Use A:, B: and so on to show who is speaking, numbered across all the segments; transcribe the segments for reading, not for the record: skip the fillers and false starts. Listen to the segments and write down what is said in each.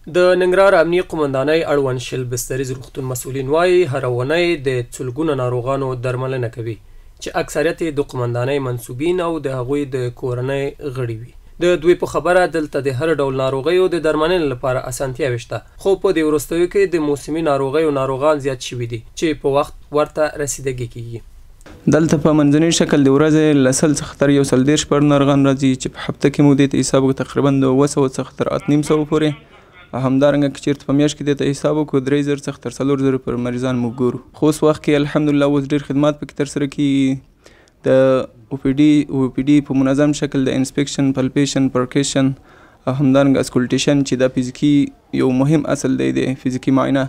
A: د ننګرهار امنیه قومندانۍ اړوند شل بستریز روغتون مسؤلین وایي هره اونۍ د سلګونو ناروغانو درملنه کوي چې اکثریت یې د قومندانۍ منصوبین او د هغوی د کورنۍ غړي وي. د دوی په خبره دلته د هر ډول ناروغیو د درملنې لپاره اسانتیاوې شته، خو په دې وروستیو کې د موسمي ناروغیو ناروغان زیات شوي دي چې په وخت ورته رسیدګي کیږي.
B: دلته په منځني شکل د ورځې له 100 څخه تر 130 پر ناروغان راځي چې په هفته کې مو دې ته حساب تقریبا د 200 څخه تر 800 پورې. همدارنګه که چېرته په میاشت کې دې ته حساب وکړو 3000 څخه تر 4000 پر مریضان موږ ګورو. خو اوس وخت کې الحمدلله اوس ډېر خدمات پکې ترسره کېږي. د او پی ډي په منظم شکل د انسپیکشن، پلپیشن، پرکیشن او همدارنګه اسکولټیشن چې دا فزیکي یو مهم اصل دی د فزیکي معاینه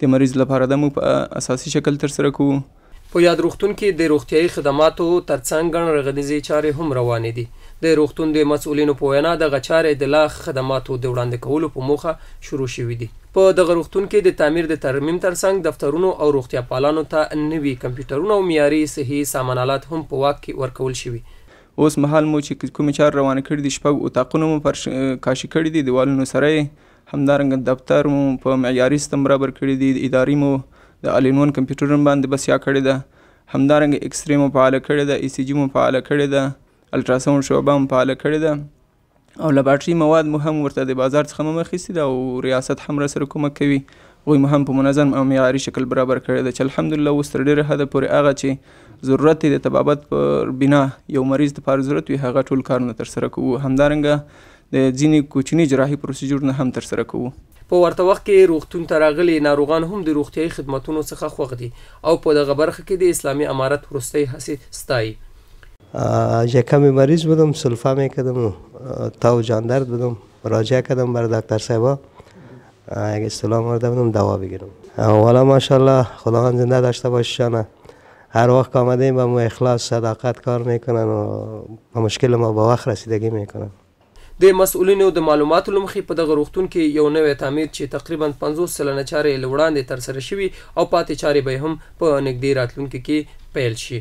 B: د مریض لپاره د موږ په اساسي شکل ترسره کوو.
A: په یاد روغتون کې د روغتیايي خدماتو ترڅنګ ګڼ رغنیزې چارې هم روانې دي. د روغتون د مسؤلینو په وینا دغه چارې د لا خدماتو د وړاندې کولو په موخه شروع شوي دي. په دغه روغتون کې د تعمیر د ترمیم ترڅنګ دفترونو او روغتیا پالانو ته نوي کمپیوټرونه او معیاري صحي سامان آلات هم په واک کې ورکول شوي.
B: اوس مهال مو چې کومې چارې روانې کړي دي 6 اتاقونه مو کاشي کړي دي، دیوالونو سره همدارنګه دفتر مو په معیاري سیستم برابر کړي دي، اداري مو د آل ان ون کمپیوټرونو باندې بسیا کړې ده، همدارنګه ایکس ری مو فعاله کړې ده، ای سی جي مو فعاله کړې ده، الټراساوند شعبه هم فعاله کړې ده او لابراتري مواد مو هم ورته د بازار څخه مو اخیستي ده او ریاست هم راسره کومک کوي. هغوی مو هم په منظم او معیاري شکل برابر کړی ده چې الحمدلله اوس تر ډېره حده پورې هغه چې ضرورت یې د طبابت پر بنا یو مریض دپاره ضرورت وي هغه ټول کارونه ترسره کوو. همدارنګه د ځینې کوچني جراحي پروسیجرونه هم ترسره کوو.
A: په ورته وخت کې روغتون ته راغلي ناروغان هم د روغتیايي خدمتونو څخه خوښ دي او په دغه برخه کې د اسلامي امارت وروستۍ هڅې ستایي.
C: کمی مریض بودم، سلفه میکردم و تاو جان درد بودم، مراجعه کردم برای دکتر صاحبا، اگه اصطلاح آورده بودم دوا بگیرم. والا ماشاءالله خداوند زنده داشته باششانه، هر وقت آمدیم با ما اخلاص صداقت کار میکنن و با مشکل ما با وقت رسیدگی میکنن.
A: د مسؤلینو د معلوماتو له مخې په دغه روغتون کې یو نوی تعمیر چې تقریبا 50 سلنه چارې له وړاندې ترسره شوي او پاتې چارې به هم په نږدې راتلونکي کې پیل شي.